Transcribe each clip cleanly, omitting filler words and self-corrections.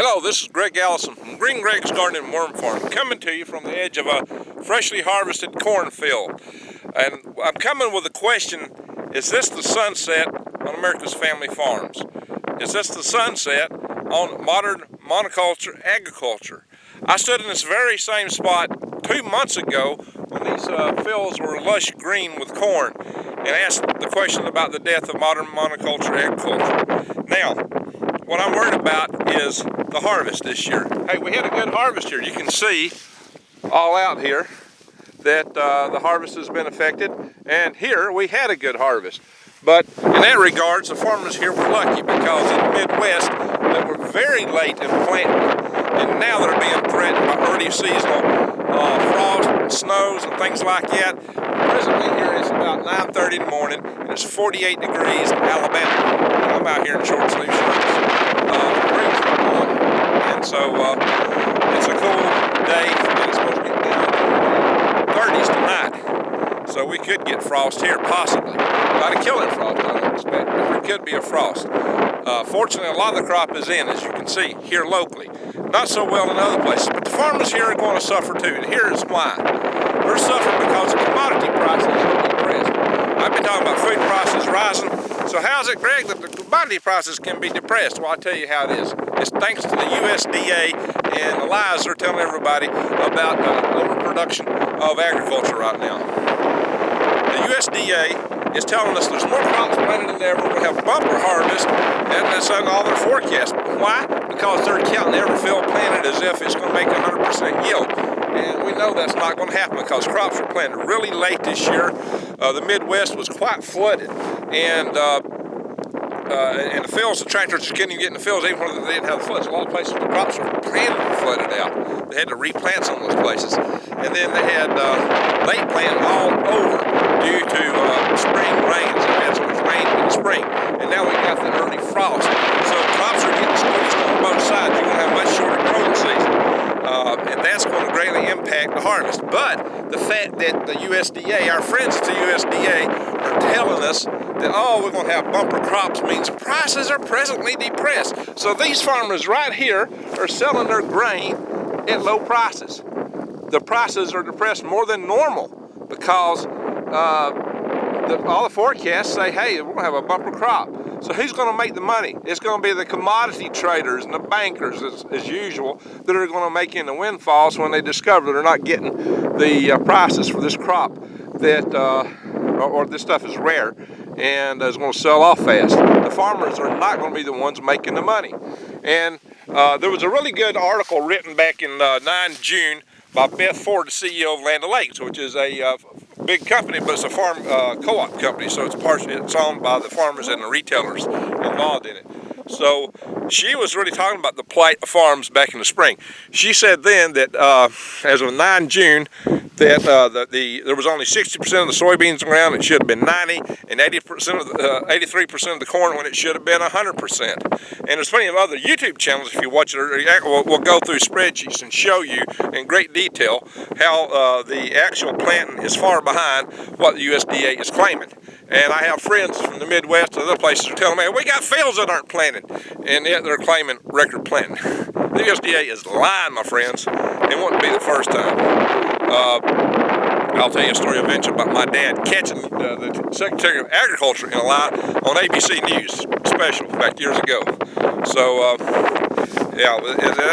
Hello, this is Greg Allison from Green Greg's Garden and Worm Farm, coming to you from the edge of a freshly harvested cornfield. And I'm coming with a question: is this the sunset on America's family farms? Is this the sunset on modern monoculture agriculture? I stood in this very same spot 2 months ago when these fields were lush green with corn and asked the question about the death of modern monoculture agriculture. Now, what I'm worried about is the harvest this year. Hey, we had a good harvest here. You can see all out here that the harvest has been affected, and here we had a good harvest. But in that regards, the farmers here were lucky because in the Midwest they were very late in planting, and now they're being threatened by early seasonal frost and snows and things like that. Presently here it's about 9:30 in the morning and it's 48 degrees in Alabama. I'm out here in short sleeve shorts. The breeze is blowing, and so it's a cool day, and it's supposed to get down to the 30s tonight. So we could get frost here, possibly. Not a killing frost, I don't expect, but there could be a frost. Fortunately, a lot of the crop is in, as you can see, here locally. Not so well in other places, but the farmers here are going to suffer too, and here is why. They're suffering because the commodity prices are depressed. I've been talking about food prices rising, so how is it, Greg, that the commodity prices can be depressed? Well, I'll tell you how it is. It's thanks to the USDA and the lies they're telling everybody about overproduction of agriculture right now. The USDA is telling us there's more crops planted than ever. We have bumper harvest, and that's on all their forecasts. Why? Because they're counting every field planted as if it's going to make 100% yield. And we know that's not going to happen because crops were planted really late this year. The Midwest was quite flooded, and the fields, the tractors just couldn't even get in the fields even when they didn't have the floods. A lot of places the crops were planted and flooded out. They had to replant some of those places. And then they had late planting all over due to spring rains. They had so much rain in the spring, and now we got the early frost. So crops are getting squeezed on both sides. You're going to have a much shorter growing season. And that's going to greatly impact the harvest. But the fact that the USDA, our friends at the USDA, are telling us that, oh, we're going to have bumper crops means prices are presently depressed. So these farmers right here are selling their grain at low prices. The prices are depressed more than normal because all the forecasts say, hey, we're going to have a bumper crop. So who's going to make the money? It's going to be the commodity traders and the bankers, as usual, that are going to make in the windfalls when they discover they're not getting the prices for this crop that, or this stuff is rare and is going to sell off fast. The farmers are not going to be the ones making the money. And there was a really good article written back in 9 June by Beth Ford, the CEO of Land O'Lakes, which is a big company, but it's a farm co-op company, so it's owned by the farmers and the retailers involved in it. So she was really talking about the plight of farms back in the spring. She said then that as of 9 June, that there was only 60% of the soybeans in the ground. It should have been 90, and 83% of the corn when it should have been 100%. And there's plenty of other YouTube channels, if you watch it, we'll go through spreadsheets and show you in great detail how the actual planting is far behind what the USDA is claiming. And I have friends from the Midwest and other places who are telling me, we got fields that aren't planted, and yet they're claiming record planting. The USDA is lying, my friends. It wouldn't be the first time. I'll tell you a story eventually about my dad catching the Secretary of Agriculture in a lie on ABC News special back years ago. So, yeah,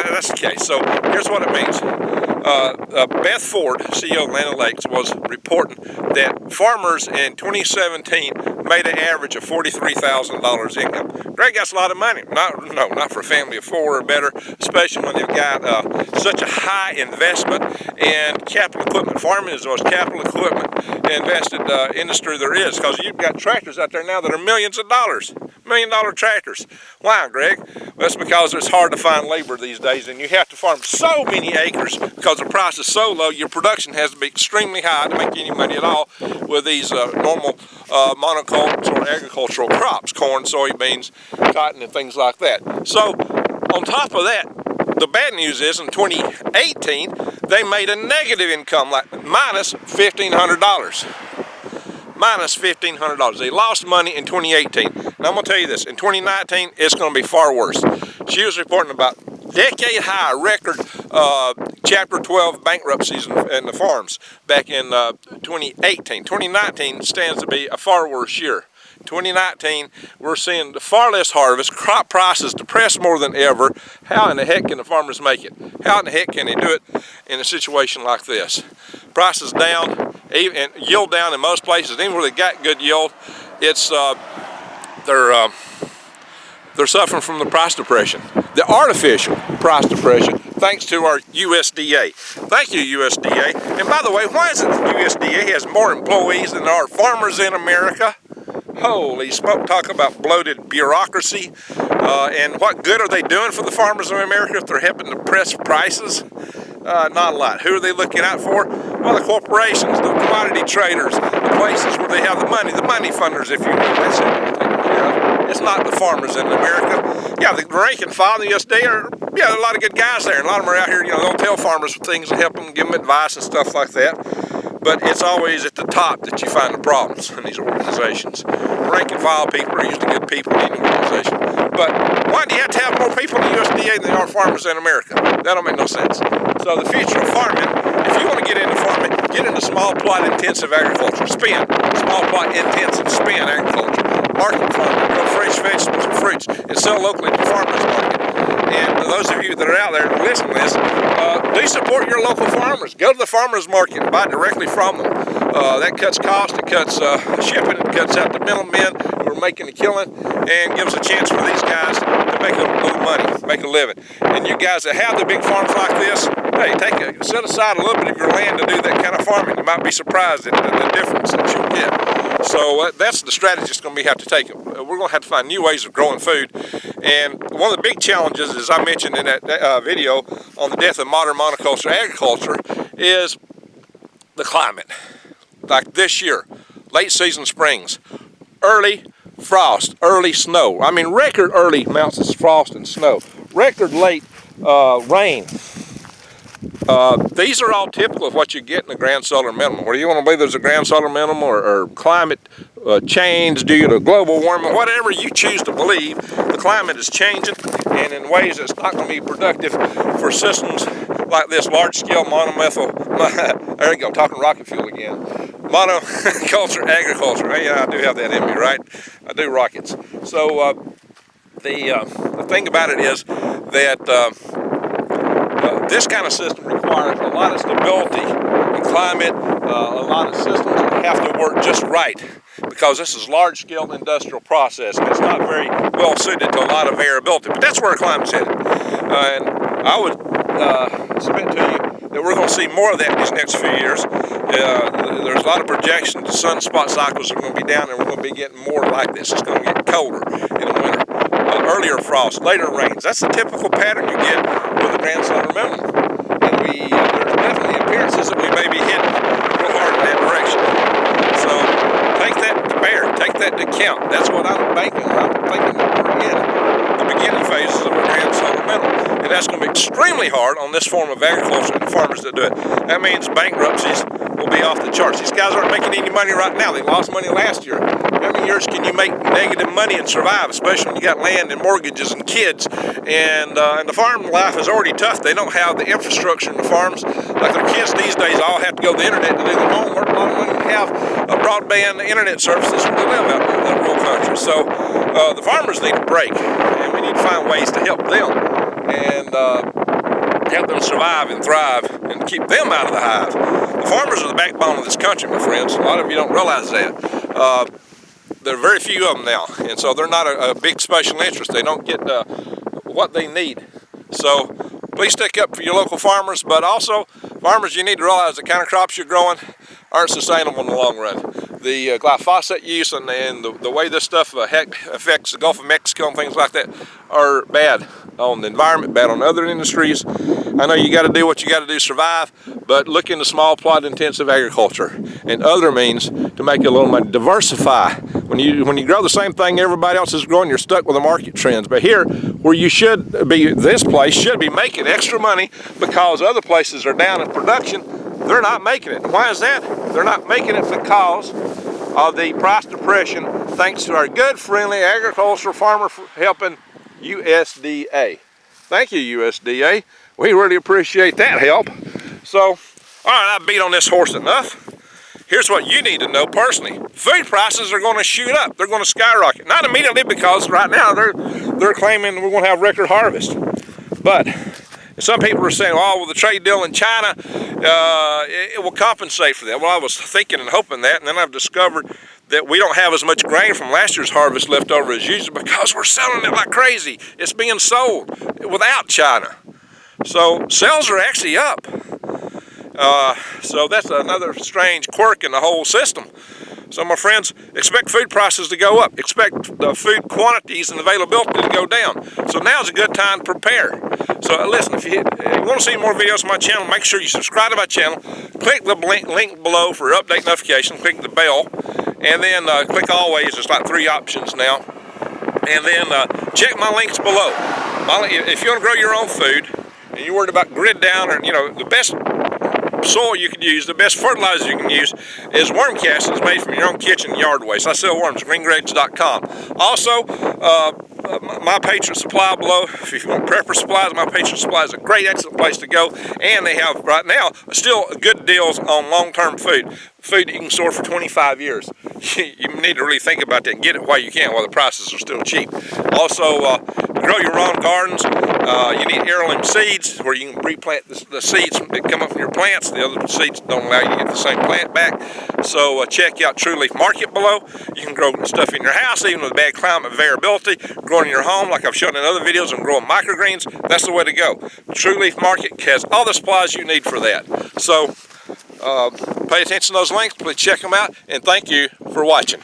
that's the case. So here's what it means. Beth Ford, CEO of Land O'Lakes, was reporting that farmers in 2017 made an average of $43,000 income. Greg, that's a lot of money. Not for a family of four or better, especially when they've got such a high investment in capital equipment. Farming is the most capital equipment invested industry there is, because you've got tractors out there now that are millions of dollars. $1 million tractors. Why, Greg? Well, that's because it's hard to find labor these days, and you have to farm so many acres because the price is so low. Your production has to be extremely high to make any money at all with these normal monoculture or agricultural crops, corn, soybeans, cotton, and things like that. So on top of that, the bad news is in 2018 they made a negative income, like minus $1,500. Minus $1,500. They lost money in 2018. Now I'm going to tell you this, in 2019 it's going to be far worse. She was reporting about decade high record Chapter 12 bankruptcies in the farms back in 2018. 2019 stands to be a far worse year. 2019, we're seeing far less harvest, crop prices depressed more than ever. How in the heck can the farmers make it? How in the heck can they do it in a situation like this? Prices down, and yield down in most places. Even where they got good yield, it's they're suffering from the price depression, the artificial price depression, thanks to our USDA. Thank you, USDA. And by the way, why is it the USDA has more employees than our farmers in America? Holy smoke, talk about bloated bureaucracy. And what good are they doing for the farmers of America if they're helping to press prices? Not a lot. Who are they looking out for? Well, the corporations, the commodity traders, the places where they have the money funders, if you will. That's who they're taking care of. It's not the farmers in America. Yeah, the rank and file, the USDA are, yeah, a lot of good guys there. And a lot of them are out here, you know, they'll tell farmers things and help them, give them advice and stuff like that. But it's always at the top that you find the problems in these organizations. Rank and file people are usually good people in any organization. But why do you have to have more people in the USDA than there are farmers in America? That don't make no sense. So the future of farming, if you want to get into farming, get into small plot intensive agriculture. Small plot intensive agriculture. Market farming, grow fresh vegetables and fruits, and sell locally at the farmers market. And those of you that are out there listening to this, do support your local farmers. Go to the farmers market and buy directly from them. That cuts cost, it cuts shipping, it cuts out the middlemen who are making a killing, and gives a chance for these guys to make a little money, make a living. And you guys that have the big farms like this, hey, set aside a little bit of your land to do that kind of farming. You might be surprised at the difference that you'll get. So that's the strategy it's going to have to take. We're going to have to find new ways of growing food. And one of the big challenges, as I mentioned in that video on the death of modern monoculture agriculture, is the climate. Like this year, late season springs, early frost, early snow. I mean, record early amounts of frost and snow, record late rain. These are all typical of what you get in the grand solar minimum. Whether you want to believe there's a grand solar minimum or climate change due to global warming, whatever you choose to believe, the climate is changing, and in ways that's not going to be productive for systems like this large-scale there you go, talking rocket fuel again. Monoculture agriculture. Yeah, I do have that in me, right? I do rockets. So the thing about it is that this kind of system requires a lot of stability in climate, a lot of systems that have to work just right, because this is large-scale industrial process, and it's not very well suited to a lot of variability. But that's where climate's headed. And I would submit to you that we're going to see more of that in these next few years. There's a lot of projections. The sunspot cycles are going to be down, and we're going to be getting more like this. It's going to get colder in the winter. Earlier frost, later rains. That's the typical pattern you get with the grand solar minimum. And there's definitely appearances that we may be heading real hard in that direction. So take that to bear, take that to account. That's what I'm banking on. I'm thinking that we're in the beginning phases of a grand solar minimum. And that's going to be extremely hard on this form of agriculture and the farmers that do it. That means bankruptcies will be off the charts. These guys aren't making any money right now. They lost money last year. How many years can you make negative money and survive, especially when you got land and mortgages and kids? And the farm life is already tough. They don't have the infrastructure in the farms. Like their kids these days all have to go to the internet to do their homework. A lot of them have broadband internet services where they live out in the rural country. So the farmers need a break, and we need to find ways to help them and help them survive and thrive and keep them out of the hive. The farmers are the backbone of this country, my friends. A lot of you don't realize that. There are very few of them now, and so they're not a big special interest. They don't get what they need. So please stick up for your local farmers, but also farmers, you need to realize the kind of crops you're growing aren't sustainable in the long run. The glyphosate use and the way this stuff affects the Gulf of Mexico and things like that are bad on the environment, bad on other industries. I know you got to do what you got to do to survive, but look into small plot intensive agriculture and other means to make a little money. Diversify. When you grow the same thing everybody else is growing, you're stuck with the market trends. But here, where you should be, this place should be making extra money because other places are down in production. They're not making it. Why is that? They're not making it because of the price depression, thanks to our good, friendly agricultural farmer helping USDA. Thank you, USDA. We really appreciate that help. So, all right, I beat on this horse enough. Here's what you need to know personally. Food prices are going to shoot up. They're going to skyrocket. Not immediately, because right now they're claiming we're going to have record harvest. But some people are saying, oh, with the trade deal in China, it will compensate for that. Well, I was thinking and hoping that, and then I've discovered that we don't have as much grain from last year's harvest left over as usual, because we're selling it like crazy. It's being sold without China. So sales are actually up. So that's another strange quirk in the whole system. So my friends, expect food prices to go up. Expect the food quantities and availability to go down. So now's a good time to prepare. So listen, if you want to see more videos on my channel, make sure you subscribe to my channel. Click the link below for update notification. Click the bell. And then click always. There's like 3 options now. And then check my links below. If you want to grow your own food and you're worried about grid down, or the best soil you can use, the best fertilizer you can use is worm castings made from your own kitchen yard waste. I sell worms, greengregs.com. Also, my Patriot Supply below. If you want prepper supplies, my Patriot Supply is a great, excellent place to go. And they have right now still good deals on long-term food that you can store for 25 years. You need to really think about that and get it while you can, while the prices are still cheap. Also, grow your own gardens. You need heirloom seeds, where you can replant the seeds that come up from your plants. The other seeds don't allow you to get the same plant back. So check out True Leaf Market below. You can grow stuff in your house, even with bad climate variability. Growing in your home, like I've shown in other videos, and growing microgreens, that's the way to go. True Leaf Market has all the supplies you need for that. So pay attention to those links, please check them out, and thank you for watching.